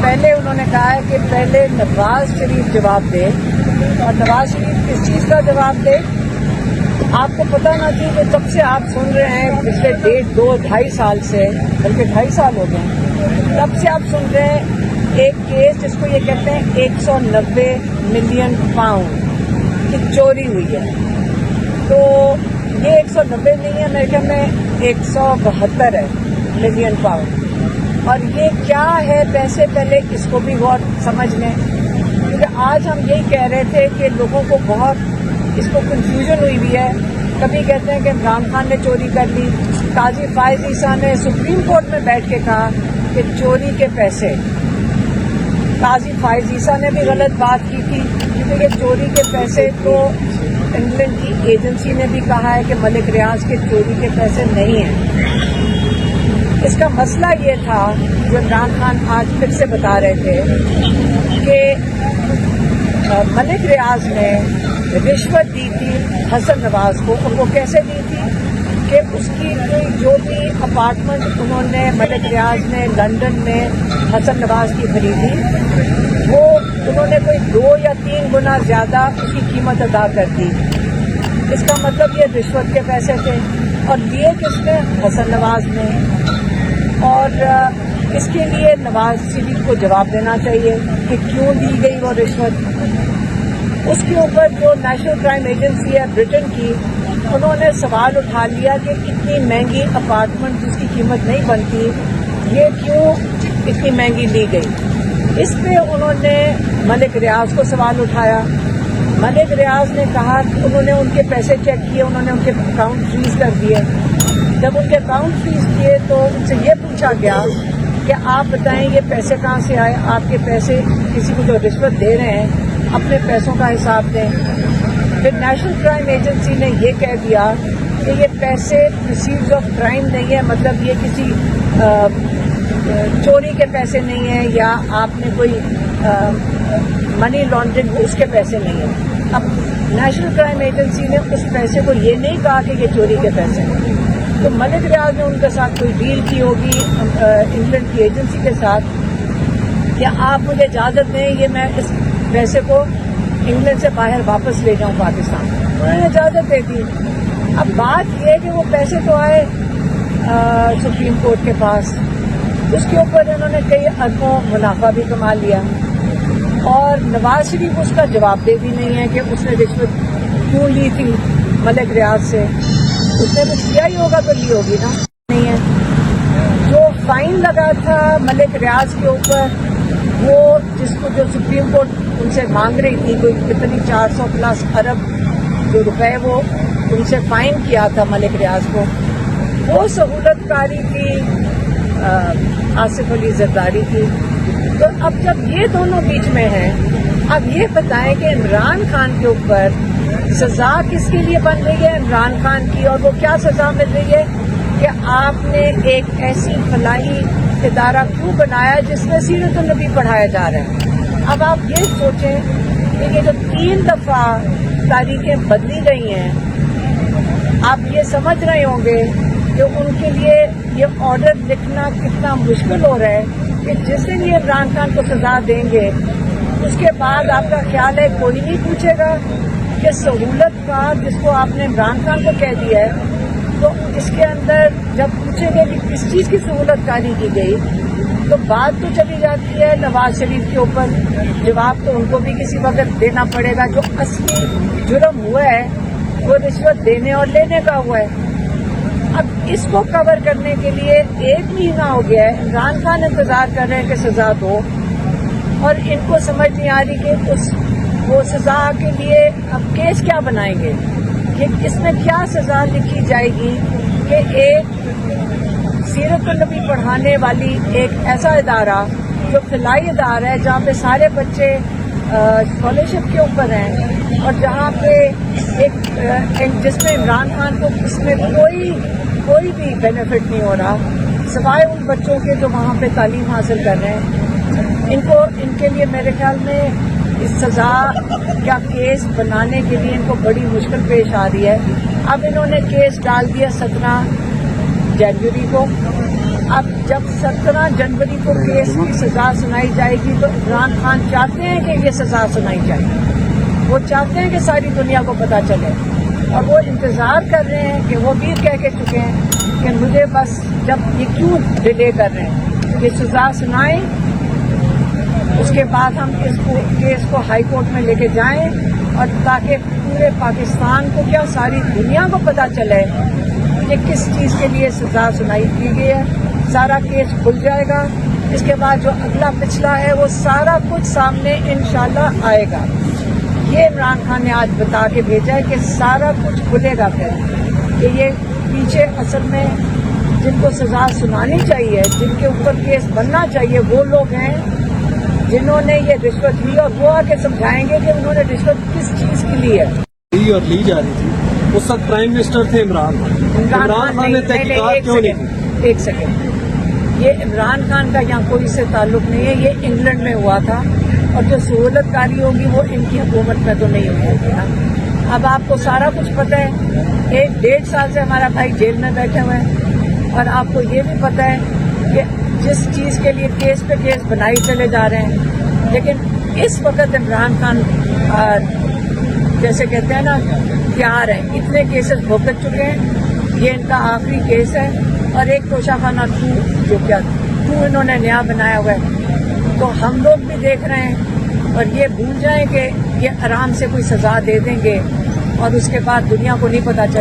پہلے انہوں نے کہا ہے کہ پہلے نواز شریف جواب دے، اور نواز شریف کس چیز کا جواب دے؟ آپ کو پتہ نہ تھی کہ تب سے آپ سن رہے ہیں پچھلے 1.5-2-2.5 سال سے، بلکہ 2.5 سال ہو گئے، تب سے آپ سن رہے ہیں ایک کیس جس کو یہ کہتے ہیں 190 ملین پاؤنڈ کی چوری ہوئی ہے. تو یہ 190 نہیں ہے، میرے خیال میں 172 ہے ملین پاؤنڈ. اور یہ کیا ہے پیسے، پہلے اس کو بھی غور سمجھ لیں، کیونکہ آج ہم یہی کہہ رہے تھے کہ لوگوں کو بہت اس کو کنفیوژن ہوئی بھی ہے. کبھی کہتے ہیں کہ عمران خان نے چوری کر لی. قاضی فائز عیسیٰ نے سپریم کورٹ میں بیٹھ کے کہا کہ چوری کے پیسے. قاضی فائز عیسیٰ نے بھی غلط بات کی تھی، کیونکہ یہ چوری کے پیسے تو انگلینڈ کی ایجنسی نے بھی کہا ہے کہ ملک ریاض کے چوری کے پیسے نہیں ہیں. اس کا مسئلہ یہ تھا جو عمران خان آج پھر سے بتا رہے تھے کہ ملک ریاض نے رشوت دی تھی حسن نواز کو. اور وہ کیسے دی تھی کہ اس کی جو بھی اپارٹمنٹ انہوں نے ملک ریاض نے لندن میں حسن نواز کی خریدی، وہ انہوں نے کوئی 2 یا 3 گنا زیادہ اس کی قیمت ادا کر دی. اس کا مطلب یہ رشوت کے پیسے تھے. اور دیے کس نے؟ حسن نواز نے. اور اس کے لیے نواز شریف کو جواب دینا چاہیے کہ کیوں دی گئی وہ رشوت. اس کے اوپر جو نیشنل کرائم ایجنسی ہے برٹن کی، انہوں نے سوال اٹھا لیا کہ اتنی مہنگی اپارٹمنٹ جس کی قیمت نہیں بنتی، یہ کیوں اتنی مہنگی لی گئی. اس پہ انہوں نے ملک ریاض کو سوال اٹھایا. ملک ریاض نے کہا کہ انہوں نے ان کے پیسے چیک کیے، انہوں نے ان کے اکاؤنٹ فریز کر دیے. جب ان کے اکاؤنٹ فریز کیے تو ان سے یہ پوچھا گیا کہ آپ بتائیں یہ پیسے کہاں سے آئے، آپ کے پیسے کسی کو جو رشوت دے رہے ہیں اپنے پیسوں کا حساب دیں. پھر نیشنل کرائم ایجنسی نے یہ کہہ دیا کہ یہ پیسے پروسیڈز آف کرائم نہیں ہے، مطلب یہ کسی چوری کے پیسے نہیں ہیں یا آپ نے کوئی منی لانڈرنگ اس کے پیسے نہیں ہیں. اب نیشنل کرائم ایجنسی نے اس پیسے کو یہ نہیں کہا کہ یہ چوری کے پیسے ہیں. تو ملک ریاض نے ان کے ساتھ کوئی ڈیل کی ہوگی انگلینڈ کی ایجنسی کے ساتھ کہ آپ مجھے اجازت دیں یہ میں اس پیسے کو انگلینڈ سے باہر واپس لے جاؤں پاکستان. انہوں نے اجازت دے دی. اب بات یہ ہے کہ وہ پیسے تو آئے سپریم کورٹ کے پاس، اس کے اوپر انہوں نے کئی اربوں منافع بھی کما لیا. اور نواز شریف اس کا جواب دے بھی نہیں ہے کہ اس نے رشوت کیوں لی تھی ملک ریاض سے. اس نے کچھ کیا ہی ہوگا تو لی ہوگی نا. نہیں ہے. جو فائن لگا تھا ملک ریاض کے اوپر، وہ جس کو جو سپریم کورٹ ان سے مانگ رہی تھی، کوئی کتنی 400+ ارب جو روپے وہ ان سے فائن کیا تھا ملک ریاض کو، وہ سہولت کاری تھی آصف علی زرداری کی. تو اب جب یہ دونوں بیچ میں ہیں، اب یہ بتائیں کہ عمران خان کے اوپر سزا کس کے لیے بن رہی ہے؟ عمران خان کی. اور وہ کیا سزا مل رہی ہے کہ آپ نے ایک ایسی فلاحی ادارہ کیوں بنایا جس میں سیرت النبی پڑھایا جا رہا ہے. اب آپ یہ سوچیں کہ یہ جو 3 دفعہ تاریخیں بدلی گئی ہیں، آپ یہ سمجھ رہے ہوں گے کہ ان کے لیے یہ آرڈر لکھنا کتنا مشکل ہو رہا ہے کہ جس دن یہ عمران خان کو سزا دیں گے اس کے بعد آپ کا خیال ہے کوئی نہیں پوچھے گا کہ سہولت کار جس کو آپ نے عمران خان کو کہہ دیا ہے، تو اس کے اندر جب پوچھیں گے کہ کس چیز کی سہولت کاری کی گئی تو بات تو چلی جاتی ہے نواز شریف کے اوپر. جواب تو ان کو بھی کسی وقت دینا پڑے گا. جو اصلی جرم ہوا ہے وہ رشوت دینے اور لینے کا ہوا ہے. اب اس کو کور کرنے کے لیے 1 مہینہ ہو گیا ہے، عمران خان انتظار کر رہے ہیں کہ سزا دو، اور ان کو سمجھ نہیں آ رہی کہ وہ سزا کے لیے اب کیس کیا بنائیں گے، کہ اس میں کیا سزا لکھی جائے گی کہ ایک سیرت النبی پڑھانے والی ایک ایسا ادارہ جو فلاحی ادارہ ہے جہاں پہ سارے بچے اسکالرشپ کے اوپر ہیں، اور جہاں پہ ایک جس میں عمران خان کو اس میں کوئی بھی بینیفٹ نہیں ہو رہا سوائے ان بچوں کے جو وہاں پہ تعلیم حاصل کر رہے ہیں. ان کے لیے میرے خیال میں اس سزا کا کیس بنانے کے لیے ان کو بڑی مشکل پیش آ رہی ہے. اب انہوں نے کیس ڈال دیا 17 جنوری کو. اب جب 17 جنوری کو کیس کی سزا سنائی جائے گی تو عمران خان چاہتے ہیں کہ یہ سزا سنائی جائے، وہ چاہتے ہیں کہ ساری دنیا کو پتہ چلے، اور وہ انتظار کر رہے ہیں کہ وہ بھی کہہ کے چکے ہیں کہ مجھے بس جب یہ کیوں ڈیلے کر رہے ہیں کہ سزا سنائیں، اس کے بعد ہم اس کیس کو ہائی کورٹ میں لے کے جائیں، اور تاکہ پورے پاکستان کو کیا ساری دنیا کو پتہ چلے کہ کس چیز کے لیے سزا سنائی کی گئی ہے، سارا کیس کھل جائے گا۔ اس کے بعد جو اگلا پچھلا ہے وہ سارا کچھ سامنے انشاءاللہ آئے گا۔ یہ عمران خان نے آج بتا کے بھیجا ہے کہ سارا کچھ کھلے گا پھر، کہ یہ پیچھے اصل میں جن کو سزا سنانی چاہیے، جن کے اوپر کیس بننا چاہیے، وہ لوگ ہیں جنہوں نے یہ رشوت لی، اور وہ آ کے سمجھائیں گے کہ انہوں نے رشوت کس چیز کی لی ہے۔ اور لی جا رہی تھی، اس وقت پرائم منسٹر تھے عمران خان نے تحقیقات کیوں نہیں کی؟ ایک سیکنڈ، یہ عمران خان کا یہاں کوئی سے تعلق نہیں ہے، یہ انگلینڈ میں ہوا تھا، اور جو سہولت کاری ہوگی وہ ان کی حکومت میں تو نہیں ہوگی نا۔ اب آپ کو سارا کچھ پتہ ہے، 1.5 سال سے ہمارا بھائی جیل میں بیٹھے ہوئے ہیں، اور آپ کو یہ بھی پتہ ہے کہ جس چیز کے لیے کیس پہ کیس بنائی چلے جا رہے ہیں، لیکن اس وقت عمران خان جیسے کہتے ہیں نا تیار ہیں، اتنے کیسز بھگت چکے ہیں، یہ ان کا آخری کیس ہے، اور ایک توشہ خانہ 2 جو کیا 2 انہوں نے نیا بنایا ہوا ہے، تو ہم لوگ بھی دیکھ رہے ہیں، اور یہ بھول جائیں کہ یہ آرام سے کوئی سزا دے دیں گے اور اس کے بعد دنیا کو نہیں پتہ چلے۔